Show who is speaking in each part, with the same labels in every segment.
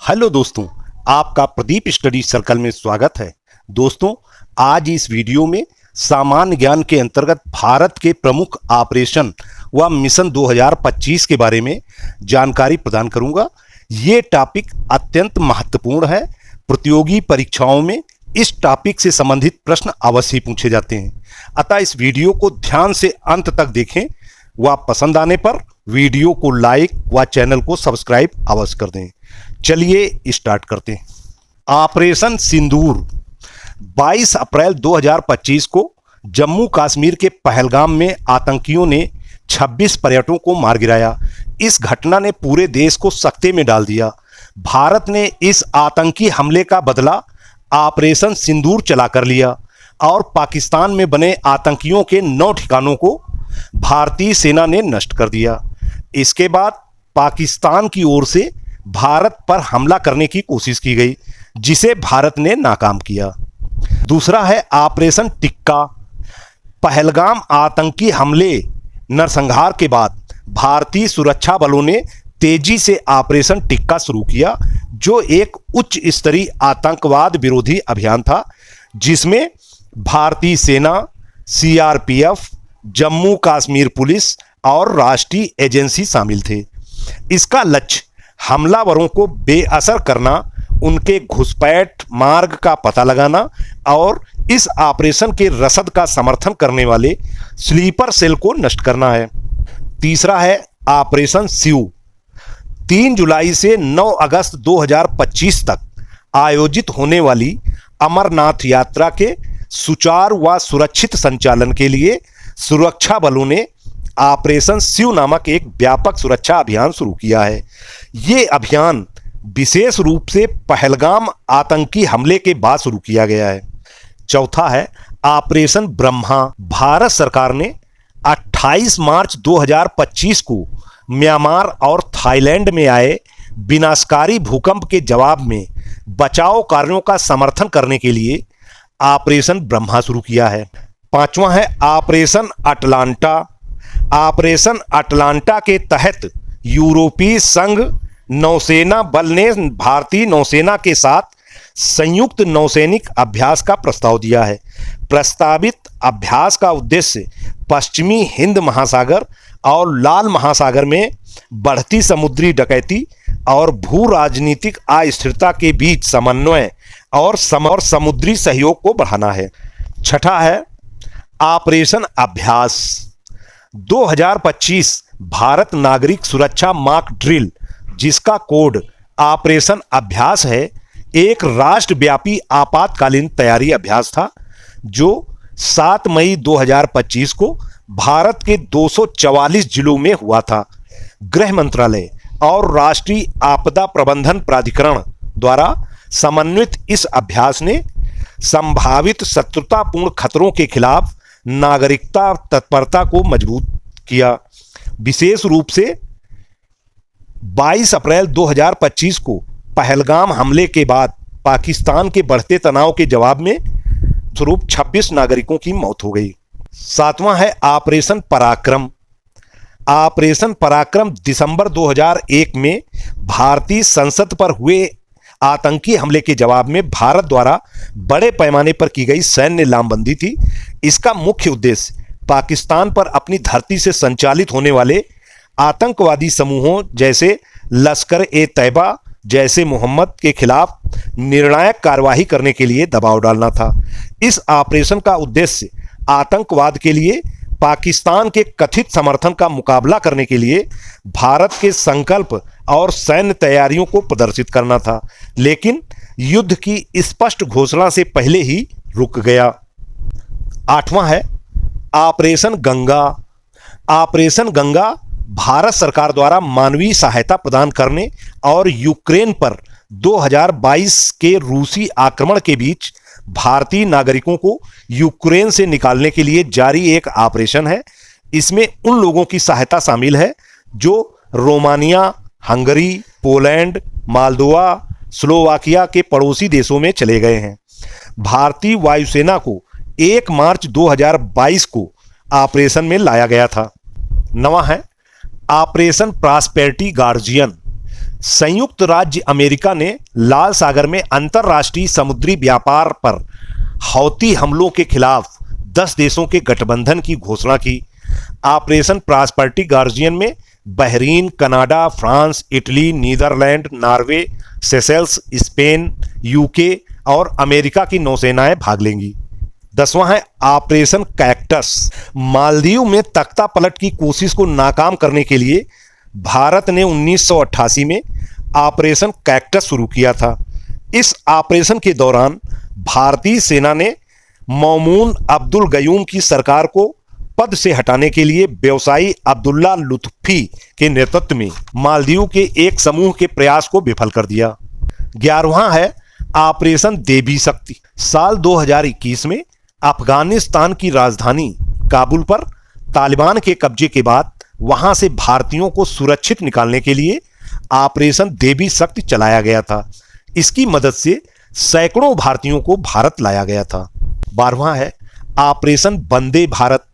Speaker 1: Hello दोस्तों, आपका Pradeep study circle में स्वागत है। दोस्तों, आज इस वीडियो में सामान्य ज्ञान के अंतर्गत भारत के प्रमुख ऑपरेशन व मिशन 2025 के बारे में जानकारी प्रदान करूंगा। ये टॉपिक अत्यंत महत्वपूर्ण है। प्रतियोगी परीक्षाओं में इस टॉपिक से संबंधित प्रश्न अवश्य पूछे जाते हैं, अतः इस वीडियो को ध्यान से अंत तक देखें व पसंद आने पर वीडियो को लाइक व चैनल को सब्सक्राइब अवश्य कर दें। चलिए स्टार्ट करते हैं। ऑपरेशन सिंदूर 22 अप्रैल 2025 को जम्मू कश्मीर के पहलगाम में आतंकियों ने 26 पर्यटकों को मार गिराया। इस घटना ने पूरे देश को सकते में डाल दिया। भारत ने इस आतंकी हमले का बदला ऑपरेशन सिंदूर चलाकर लिया और पाकिस्तान में बने आतंकियों के 9 ठिकानों को भारतीय सेना ने नष्ट कर दिया। इसके बाद पाकिस्तान की ओर से भारत पर हमला करने की कोशिश की गई, जिसे भारत ने नाकाम किया। दूसरा है ऑपरेशन टिक्का। पहलगाम आतंकी हमले नरसंहार के बाद भारतीय सुरक्षा बलों ने तेजी से ऑपरेशन टिक्का शुरू किया, जो एक उच्च स्तरीय आतंकवाद विरोधी अभियान था, जिसमें भारतीय सेना, सीआरपीएफ, जम्मू कश्मीर पुलिस और राष्ट्रीय एजेंसी शामिल थे। इसका लक्ष्य हमलावरों को बेअसर करना, उनके घुसपैठ मार्ग का पता लगाना और इस ऑपरेशन के रसद का समर्थन करने वाले स्लीपर सेल को नष्ट करना है। तीसरा है ऑपरेशन शिव। 3 जुलाई से 9 अगस्त 2025 तक आयोजित होने वाली अमरनाथ यात्रा के सुचारू व सुरक्षित संचालन के लिए सुरक्षा बलों ने ऑपरेशन शिव नामक एक व्यापक सुरक्षा अभियान शुरू किया है। ये अभियान विशेष रूप से पहलगाम आतंकी हमले के बाद शुरू किया गया है। चौथा है ऑपरेशन ब्रह्मा। भारत सरकार ने 28 मार्च 2025 को म्यांमार और थाईलैंड में आए विनाशकारी भूकंप के जवाब में बचाव कार्यों का समर्थन करने के लिए ऑपरेशन ब्रह्मा शुरू किया है। पांचवा है ऑपरेशन अटलांटा। ऑपरेशन अटलांटा के तहत यूरोपीय संघ नौसेना बल ने भारतीय नौसेना के साथ संयुक्त नौसैनिक अभ्यास का प्रस्ताव दिया है। प्रस्तावित अभ्यास का उद्देश्य पश्चिमी हिंद महासागर और लाल महासागर में बढ़ती समुद्री डकैती और भू राजनीतिक अस्थिरता के बीच समन्वय और समुद्री सहयोग को बढ़ाना है। छठा है ऑपरेशन अभ्यास। 2025 भारत नागरिक सुरक्षा मॉक ड्रिल, जिसका कोड ऑपरेशन अभ्यास है, एक राष्ट्रव्यापी आपातकालीन तैयारी अभ्यास था, जो 7 मई 2025 को भारत के 244 जिलों में हुआ था। गृह मंत्रालय और राष्ट्रीय आपदा प्रबंधन प्राधिकरण द्वारा समन्वित इस अभ्यास ने संभावित शत्रुतापूर्ण खतरों के खिलाफ नागरिकता तत्परता को मजबूत किया। विशेष रूप से 22 अप्रैल 2025 को पहलगाम हमले के बाद पाकिस्तान के बढ़ते तनाव के जवाब में स्वरूप 26 नागरिकों की मौत हो गई। सातवां है ऑपरेशन पराक्रम। ऑपरेशन पराक्रम दिसंबर 2001 में भारतीय संसद पर हुए आतंकी हमले के जवाब में भारत द्वारा बड़े पैमाने पर की गई सैन्य लामबंदी थी। इसका मुख्य उद्देश्य पाकिस्तान पर अपनी धरती से संचालित होने वाले आतंकवादी समूहों जैसे लश्कर-ए-तैयबा जैसे मोहम्मद के खिलाफ निर्णायक कार्रवाई करने के लिए दबाव डालना था। इस ऑपरेशन का उद्देश्य आतंकवाद के लिए पाकिस्तान के कथित समर्थन का मुकाबला करने के लिए भारत के संकल्प और सैन्य तैयारियों को प्रदर्शित करना था, लेकिन युद्ध की स्पष्ट घोषणा से पहले ही रुक गया। आठवां है ऑपरेशन गंगा। ऑपरेशन गंगा भारत सरकार द्वारा मानवीय सहायता प्रदान करने और यूक्रेन पर 2022 के रूसी आक्रमण के बीच भारतीय नागरिकों को यूक्रेन से निकालने के लिए जारी एक ऑपरेशन है। इसमें उन लोगों की सहायता शामिल है जो Romania, Hungary, Poland, Moldova, Slovakia के पड़ोसी देशों में चले गए हैं। भारतीय वायुसेना को 1 मार्च 2022 को ऑपरेशन में लाया गया था। नवा है ऑपरेशन प्रॉस्पेरिटी गार्जियन। संयुक्त राज्य अमेरिका ने लाल सागर में अंतर्राष्ट्रीय समुद्री व्यापार पर हौती हमलों के खिलाफ 10 देशों के गठबंधन की घोषणा की। ऑपरेशन प्रॉस्पेरिटी गार्जियन में Bahrain, Canada, France, Italy, Netherland, Norway, Seychelles, Spain, UK और अमेरिका की नौसेनाएं भाग लेंगी। 10वां है ऑपरेशन कैक्टस। मालदीव में तख्ता पलट की कोशिश को नाकाम करने के लिए भारत ने 1988 में ऑपरेशन कैक्टस शुरू किया था। इस ऑपरेशन के दौरान भारतीय सेना ने मौमून अब्दुल गयूम की सरकार को पद से हटाने के लिए व्यवसायी अब्दुल्ला लुत्फी के नेतृत्व में मालदीव के एक समूह के प्रयास को विफल कर दिया। 11वां है ऑपरेशन देवी शक्ति। साल 2021 में अफगानिस्तान की राजधानी काबुल पर तालिबान के कब्जे के बाद वहां से भारतीयों को सुरक्षित निकालने के लिए ऑपरेशन देवी शक्ति चलाया गया था। इसकी मदद से सैकड़ों भारतीयों को भारत लाया गया था। 12वां है ऑपरेशन वंदे भारत।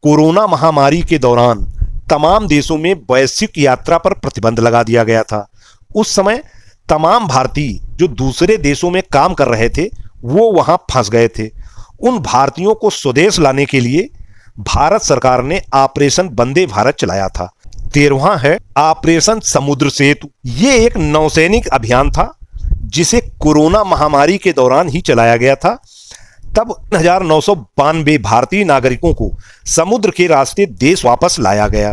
Speaker 1: कोरोना महामारी के दौरान तमाम देशों में वैश्विक यात्रा पर प्रतिबंध लगा दिया गया था। उस समय तमाम भारतीय जो दूसरे देशों में काम कर रहे थे वो वहां फंस गए थे। उन भारतीयों को स्वदेश लाने के लिए भारत सरकार ने ऑपरेशन वंदे भारत चलाया था। 13वां है ऑपरेशन समुद्र सेतु। ये एक नौसैनिक अभियान था जिसे कोरोना महामारी के दौरान ही चलाया गया था। तब 1992 भारतीय नागरिकों को समुद्र के रास्ते देश वापस लाया गया।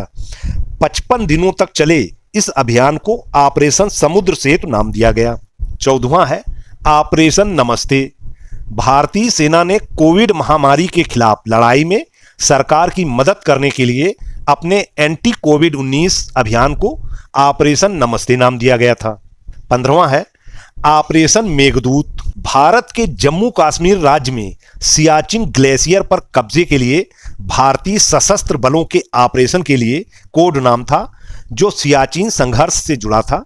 Speaker 1: 55 दिनों तक चले इस अभियान को ऑपरेशन समुद्र सेतु नाम दिया गया। 14वां है ऑपरेशन नमस्ते। भारतीय सेना ने कोविड महामारी के खिलाफ लड़ाई में सरकार की मदद करने के लिए अपने एंटी कोविड-19 अभियान को ऑपरेशन नमस्ते नाम दिया गया था। 15वां है ऑपरेशन मेघदूत। भारत के जम्मू कश्मीर राज्य में सियाचिन ग्लेशियर पर कब्जे के लिए भारतीय सशस्त्र बलों के ऑपरेशन के लिए कोड नाम था जो सियाचिन संघर्ष से जुड़ा था।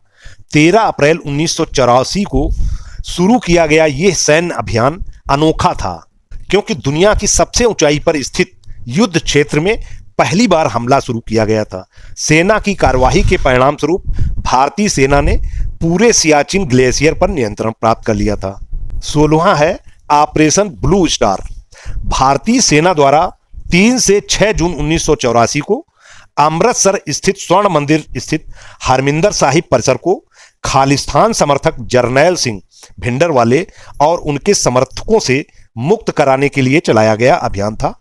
Speaker 1: 13 अप्रैल 1984 को शुरू किया गया यह सैन्य अभियान अनोखा था क्योंकि दुनिया की सबसे ऊंचाई पर स्थित युद्ध क्षेत्र में पहली बार हमला शुरू किया गया था। सेना की कार्यवाही के परिणाम स्वरूप भारतीय सेना ने पूरे सियाचिन ग्लेशियर पर नियंत्रण प्राप्त कर लिया था। 16वां है ऑपरेशन ब्लू स्टार। भारतीय सेना द्वारा 3 से 6 जून 1984 को अमृतसर स्थित स्वर्ण मंदिर स्थित हरमिंदर साहिब परिसर को खालिस्तान समर्थक जरनैल सिंह भिंडरवाले और उनके समर्थकों से मुक्त कराने के लिए चलाया गया अभियान था।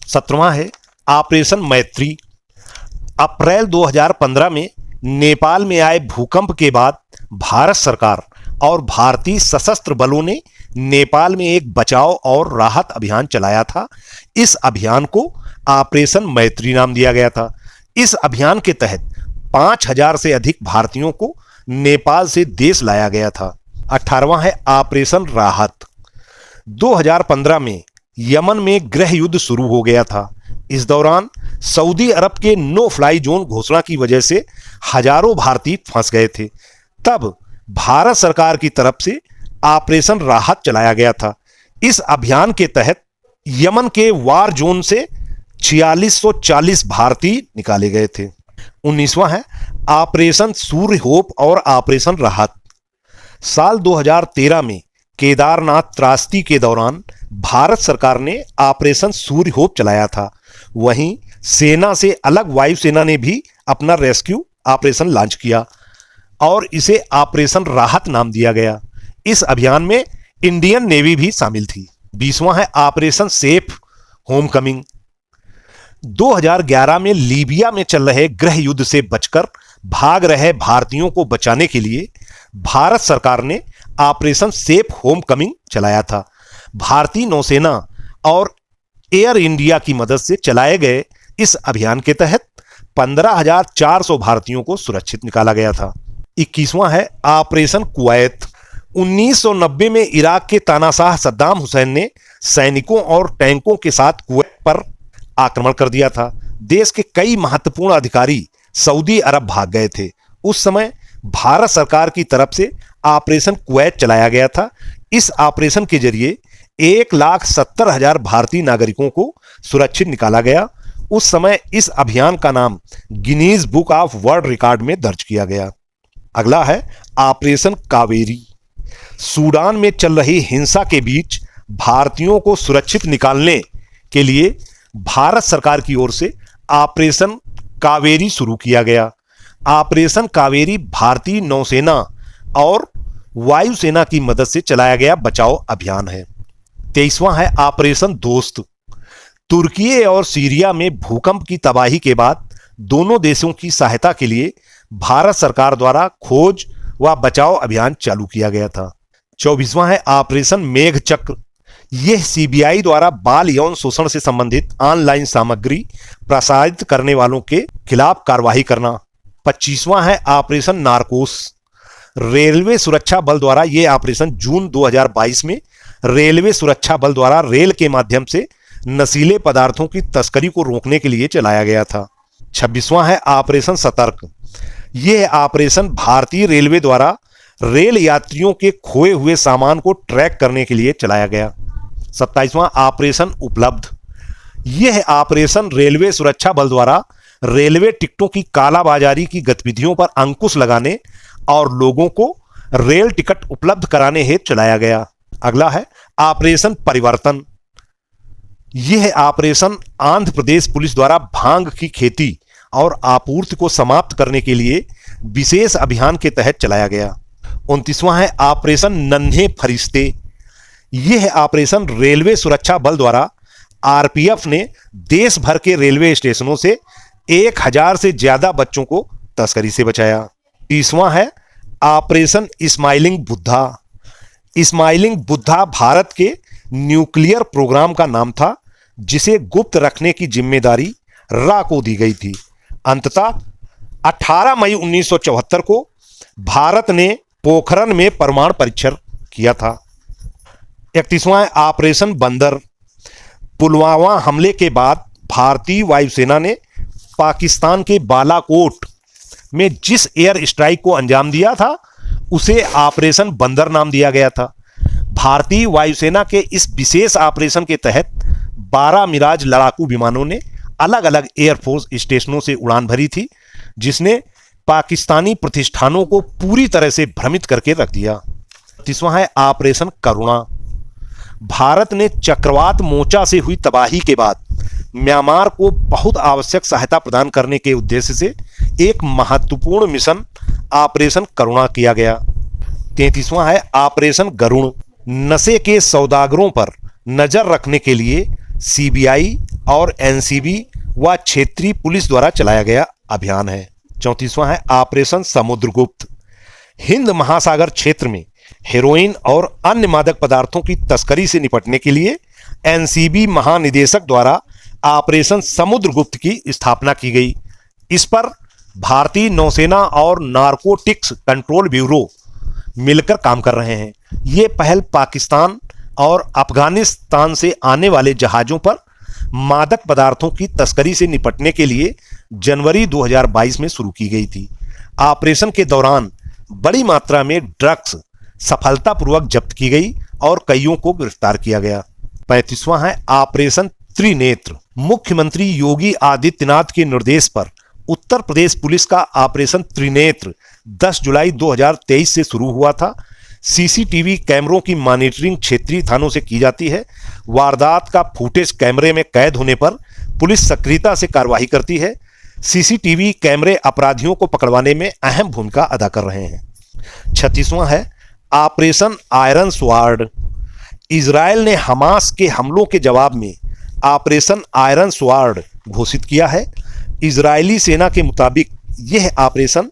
Speaker 1: 17वां है ऑपरेशन मैत्री। अप्रैल 2015 में नेपाल में आए भूकंप के बाद भारत सरकार और भारतीय सशस्त्र बलों ने नेपाल में एक बचाव और राहत अभियान चलाया था। इस अभियान को ऑपरेशन मैत्री नाम दिया गया था। इस अभियान के तहत 5000 से अधिक भारतीयों को नेपाल से देश लाया गया था। 18वां है ऑपरेशन राहत। 2015 में यमन में गृह युद्ध शुरू हो गया था। इस दौरान सऊदी अरब के नो फ्लाई जोन घोषणा की वजह से हजारों भारतीय फंस गए थे। तब भारत सरकार की तरफ से ऑपरेशन राहत चलाया गया था। इस अभियान के तहत यमन के वार जोन से 4640 भारतीय निकाले गए थे। 19वां है ऑपरेशन सूर्य होप और ऑपरेशन राहत। साल 2013 में केदारनाथ त्रासदी के दौरान भारत सरकार ने ऑपरेशन सूर्य होप चलाया था। वहीं सेना से अलग वायुसेना ने भी अपना रेस्क्यू ऑपरेशन लॉन्च किया और इसे ऑपरेशन राहत नाम दिया गया। इस अभियान में इंडियन नेवी भी शामिल थी। 20वां है ऑपरेशन सेफ होमकमिंग। 2011 में लीबिया में चल रहे गृह युद्ध से बचकर भाग रहे भारतीयों को बचाने के लिए भारत सरकार ने ऑपरेशन सेफ होमकमिंग चलाया था। भारतीय नौसेना और एयर इंडिया की मदद से चलाए गए इस अभियान के तहत 15,400 भारतीयों को सुरक्षित निकाला गया था। 21वां है ऑपरेशन कुवैत। 1990 में इराक के तानाशाह सद्दाम हुसैन ने सैनिकों और टैंकों के साथ कुवैत पर आक्रमण कर दिया था। देश के कई महत्वपूर्ण अधिकारी सऊदी अरब भाग गए थे। उस समय भारत सरकार की तरफ से ऑपरेशन कुवैत चलाया गया था। इस ऑपरेशन के जरिए 1,70,000 भारतीय नागरिकों को सुरक्षित निकाला गया। उस समय इस अभियान का नाम Guinness book of world record में दर्ज किया गया। अगला है ऑपरेशन कावेरी। सूडान में चल रही हिंसा के बीच भारतीयों को सुरक्षित निकालने के लिए भारत सरकार की ओर से ऑपरेशन कावेरी शुरू किया गया। ऑपरेशन कावेरी भारतीय नौसेना और वायुसेना की मदद से चलाया गया बचाव अभियान है। 23वां है ऑपरेशन दोस्त। तुर्की और सीरिया में भूकंप की तबाही के बाद दोनों देशों की सहायता के लिए भारत सरकार द्वारा खोज व बचाव अभियान चालू किया गया था। 24वां है ऑपरेशन मेघ चक्र। यह सीबीआई द्वारा बाल यौन शोषण से संबंधित ऑनलाइन सामग्री प्रसारित करने वालों के खिलाफ कार्रवाई करना। 25वां है ऑपरेशन नारकोस। रेलवे सुरक्षा बल द्वारा यह ऑपरेशन जून 2022 में रेलवे सुरक्षा बल द्वारा रेल के माध्यम से नशीले पदार्थों की तस्करी को रोकने के लिए चलाया गया था। 26वां है ऑपरेशन सतर्क। यह ऑपरेशन भारतीय रेलवे द्वारा रेल यात्रियों के खोए हुए सामान को ट्रैक करने के लिए चलाया गया। 27वां ऑपरेशन उपलब्ध। यह ऑपरेशन रेलवे सुरक्षा बल द्वारा रेलवे टिकटों की कालाबाजारी की गतिविधियों पर अंकुश लगाने और लोगों को रेल टिकट उपलब्ध कराने हेतु चलाया गया। अगला है ऑपरेशन परिवर्तन। यह ऑपरेशन आंध्र प्रदेश पुलिस द्वारा भांग की खेती और आपूर्ति को समाप्त करने के लिए विशेष अभियान के तहत चलाया गया। 29वां है ऑपरेशन नन्हे फरिश्ते। यह ऑपरेशन रेलवे सुरक्षा बल द्वारा आरपीएफ ने देश भर के रेलवे स्टेशनों से 1000 से ज्यादा बच्चों को तस्करी से बचाया। 30वां है operation smiling Buddha. Smiling Buddha Bharat के न्यूक्लियर प्रोग्राम का नाम था, जिसे गुप्त रखने की जिम्मेदारी रा को दी गई थी। अंततः 18 मई 1974 को भारत ने पोखरण में परमाणु परीक्षण किया था। 31वां ऑपरेशन बंदर। पुलवामा हमले के बाद भारतीय वायुसेना ने पाकिस्तान के बालाकोट में जिस एयर स्ट्राइक को अंजाम दिया था उसे ऑपरेशन बंदर नाम दिया गया था। भारतीय वायुसेना के इस विशेष ऑपरेशन के तहत 12 मिराज लड़ाकू विमानों ने अलग अलग एयरफोर्स स्टेशनों से उड़ान भरी थी, जिसने पाकिस्तानी प्रतिष्ठानों को पूरी तरह से भ्रमित करके रख दिया। 30वां है ऑपरेशन करुणा। भारत ने चक्रवात मोचा से हुई तबाही के बाद म्यांमार को बहुत आवश्यक सहायता प्रदान करने के उद्देश्य से एक महत्वपूर्ण मिशन ऑपरेशन करुणा किया गया। 33वां है ऑपरेशन गरुण। नशे के सौदागरों पर नजर रखने के लिए सीबीआई और एनसीबी व क्षेत्रीय पुलिस द्वारा चलाया गया अभियान है। 34वां है ऑपरेशन समुद्रगुप्त। हिंद महासागर क्षेत्र में हेरोइन और अन्य मादक पदार्थों की तस्करी से निपटने के लिए एनसीबी महानिदेशक द्वारा ऑपरेशन समुद्रगुप्त की स्थापना की गई। इस पर भारतीय नौसेना और नार्कोटिक्स कंट्रोल ब्यूरो मिलकर काम कर रहे हैं। ये पहल पाकिस्तान और अफगानिस्तान से आने वाले जहाजों पर मादक पदार्थों की तस्करी से निपटने के लिए जनवरी 2022 में शुरू की गई थी। ऑपरेशन के दौरान बड़ी मात्रा में ड्रग्स सफलतापूर्वक जब्त की गई और कईयों को गिरफ्तार किया गया। 35वां है ऑपरेशन त्रिनेत्र। मुख्यमंत्री योगी आदित्यनाथ के निर्देश पर उत्तर प्रदेश पुलिस का ऑपरेशन त्रिनेत्र 10 जुलाई 2023 से शुरू हुआ था। सीसीटीवी कैमरों की मॉनिटरिंग क्षेत्रीय थानों से की जाती है। वारदात का फुटेज कैमरे में कैद होने पर पुलिस सक्रियता से कार्रवाई करती है। सीसीटीवी कैमरे अपराधियों को पकड़वाने में अहम भूमिका अदा कर रहे हैं। 36वां है ऑपरेशन आयरन स्वॉर्ड। इजरायल ने हमास के हमलों के जवाब में ऑपरेशन आयरन स्वॉर्ड घोषित किया है। इजरायली सेना के मुताबिक यह ऑपरेशन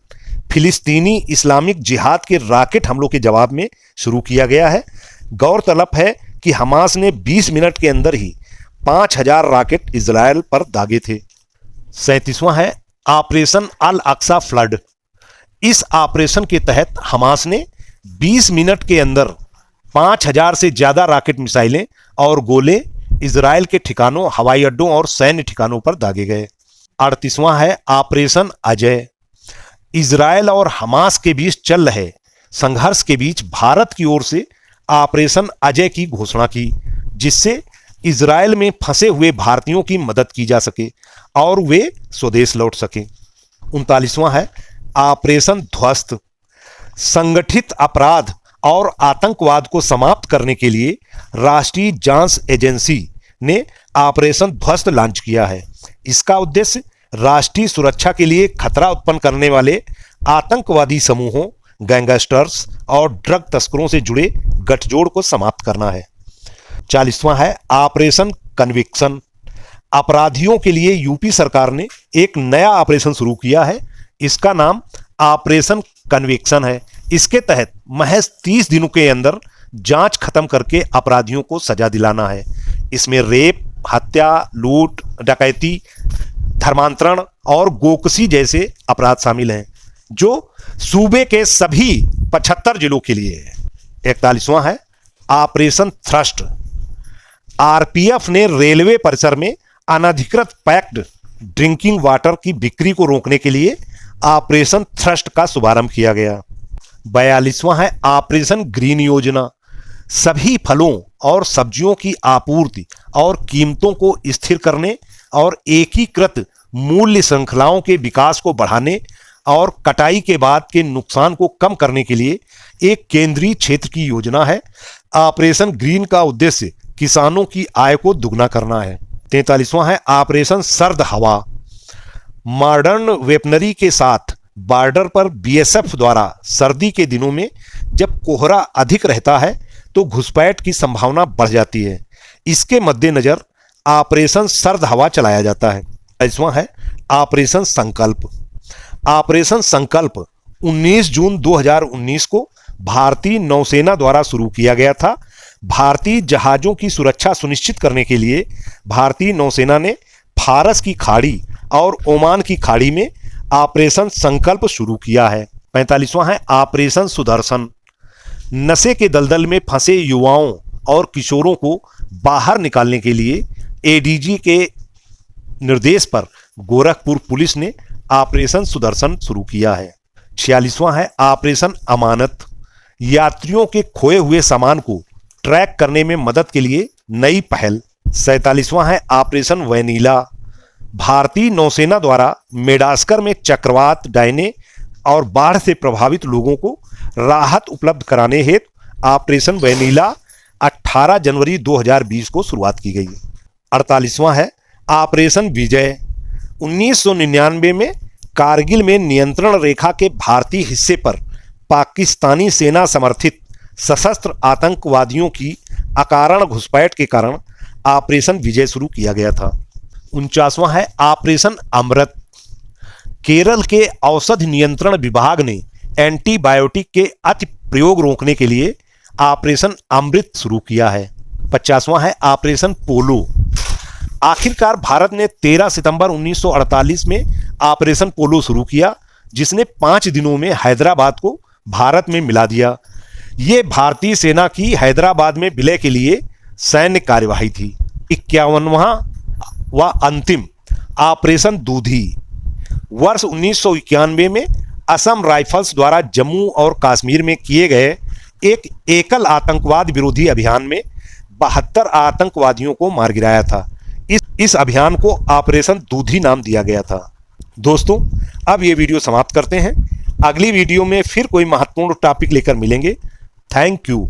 Speaker 1: फिलिस्तीनी इस्लामिक जिहाद के रॉकेट हमलों के जवाब में शुरू किया गया है। गौरतलब है कि हमास ने 20 मिनट के अंदर ही 5000 रॉकेट इजरायल पर दागे थे। 37वां है ऑपरेशन अल अक्सा फ्लड। इस ऑपरेशन के तहत हमास ने 20 मिनट के अंदर 5000 से ज्यादा रॉकेट मिसाइलें और गोले इजरायल के ठिकानों, हवाई अड्डों और सैन्य ठिकानों पर दागे गए। 38वां है ऑपरेशन अजय। इजरायल और हमास के बीच चल रहे संघर्ष के बीच भारत की ओर से ऑपरेशन अजय की घोषणा की, जिससे इजरायल में फंसे हुए भारतीयों की मदद की जा सके और वे स्वदेश लौट सके। 39वां है ऑपरेशन ध्वस्त। संगठित अपराध और आतंकवाद को समाप्त करने के लिए राष्ट्रीय जांच एजेंसी ने ऑपरेशन ध्वस्त लॉन्च किया है। इसका उद्देश्य राष्ट्रीय सुरक्षा के लिए खतरा उत्पन्न करने वाले आतंकवादी समूहों, गैंगस्टर्स और ड्रग तस्करों से जुड़े गठजोड़ को समाप्त करना है। 40वां है ऑपरेशन कन्विक्शन। अपराधियों के लिए यूपी सरकार ने एक नया ऑपरेशन शुरू किया है। इसका नाम ऑपरेशन कन्विक्शन है। इसके तहत महज 30 दिनों के अंदर जांच खत्म करके अपराधियों को सजा दिलाना है। इसमें रेप, हत्या, लूट, डकैती, धर्मांतरण और गोकसी जैसे अपराध शामिल हैं, जो सूबे के सभी 75 जिलों के लिए है। 41वां है ऑपरेशन थ्रस्ट। आरपीएफ ने रेलवे परिसर में अनधिकृत पैक्ड ड्रिंकिंग वाटर की बिक्री को रोकने के लिए ऑपरेशन थ्रस्ट का शुभारंभ किया गया। 42वां है ऑपरेशन ग्रीन योजना। सभी फलों और सब्जियों की आपूर्ति और कीमतों को स्थिर करने और एकीकृत मूल्य श्रृंखलाओं के विकास को बढ़ाने और कटाई के बाद के नुकसान को कम करने के लिए एक केंद्रीय क्षेत्र की योजना है। ऑपरेशन ग्रीन का उद्देश्य किसानों की आय को दुगना करना है। 43वां है ऑपरेशन सर्द हवा। मॉडर्न वेपनरी के साथ बॉर्डर पर बीएसएफ द्वारा सर्दी के दिनों में जब कोहरा अधिक रहता है तो घुसपैठ की संभावना बढ़ जाती है। इसके मद्देनजर ऑपरेशन सर्द हवा चलाया जाता है। 45वां है ऑपरेशन संकल्प। ऑपरेशन संकल्प 19 जून 2019 को भारतीय नौसेना द्वारा शुरू किया गया था। भारतीय जहाज़ों की सुरक्षा सुनिश्चित करने के लिए भारतीय नौसेना ने फारस की खाड़ी और ओमान की खाड़ी में ऑपरेशन संकल्प शुरू किया है। 45वां है ऑपरेशन सुदर्शन। नशे के दलदल में फंसे युवाओं और किशोरों को बाहर निकालने के लिए एडीजी के निर्देश पर गोरखपुर पुलिस ने ऑपरेशन सुदर्शन शुरू किया है। 46वां है ऑपरेशन अमानत। यात्रियों के खोए हुए सामान को ट्रैक करने में मदद के लिए नई पहल। 47वां है ऑपरेशन वैनिला। भारतीय नौसेना द्वारा मेडागास्कर में चक्रवात, डायने और बाढ़ से प्रभावित लोगों को राहत उपलब्ध कराने हेतु ऑपरेशन वैनिला 18 जनवरी 2020 को शुरुआत की गई। 48वां है ऑपरेशन विजय। 1999 में कारगिल में नियंत्रण रेखा के भारतीय हिस्से पर पाकिस्तानी सेना समर्थित सशस्त्र आतंकवादियों की अकारण घुसपैठ के कारण ऑपरेशन विजय शुरू किया गया था। 49वां है ऑपरेशन अमृत। केरल के औषध नियंत्रण विभाग ने एंटीबायोटिक के अति प्रयोग रोकने के लिए ऑपरेशन अमृत शुरू किया है। 50वां है ऑपरेशन पोलो। आखिरकार भारत ने 13 सितंबर 1948 में ऑपरेशन पोलो शुरू किया, जिसने 5 दिनों में हैदराबाद को भारत में मिला दिया। ये भारतीय सेना की हैदराबाद में विलय के लिए सैन्य कार्यवाही थी। 51वां व अंतिम ऑपरेशन दूधी। वर्ष 1991 में असम राइफल्स द्वारा जम्मू और कश्मीर में किए गए एक एकल आतंकवाद विरोधी अभियान में 72 आतंकवादियों को मार गिराया था। इस अभियान को ऑपरेशन दूधी नाम दिया गया था। दोस्तों, अब ये वीडियो समाप्त करते हैं। अगली वीडियो में फिर कोई महत्वपूर्ण टॉपिक लेकर मिलेंगे। Thank you.